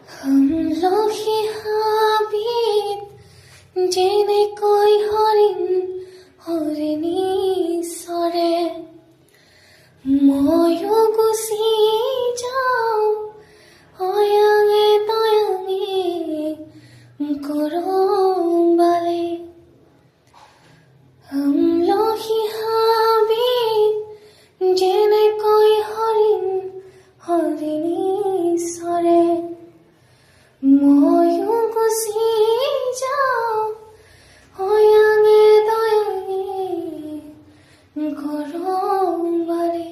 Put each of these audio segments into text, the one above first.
লহি হাবিত যেনেকৈ হৰিণ হৰিণী চৰে ময়ো গুচি যাওঁ অয়াঙে তয়াঙে কৰবালে লহি হাবিত যেনেকৈ হৰিণ হৰিণী চৰে ময়ো গুচি যাওঁ অয়াঙে তয়াঙে কৰবালে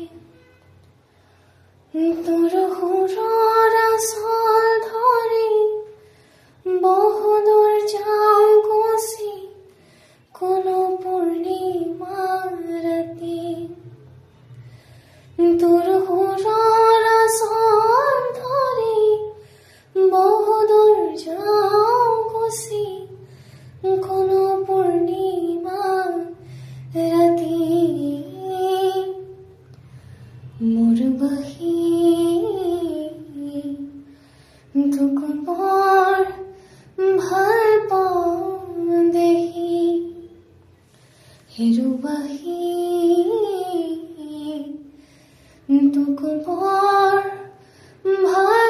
তোৰ সুৰৰ আচল ধৰি বহুদূৰ যাওঁ গুচি কোনো পূৰ্ণিমা ৰাতি তোৰ সুৰৰ আচল ধৰি বহুদূৰ যাওঁ গুচি কোনো পূৰ্ণিমা ৰাতি মোৰ বাহি তোক বৰ ভাল পাওঁ দেখি হেৰুবাহি তোক বৰ ভাল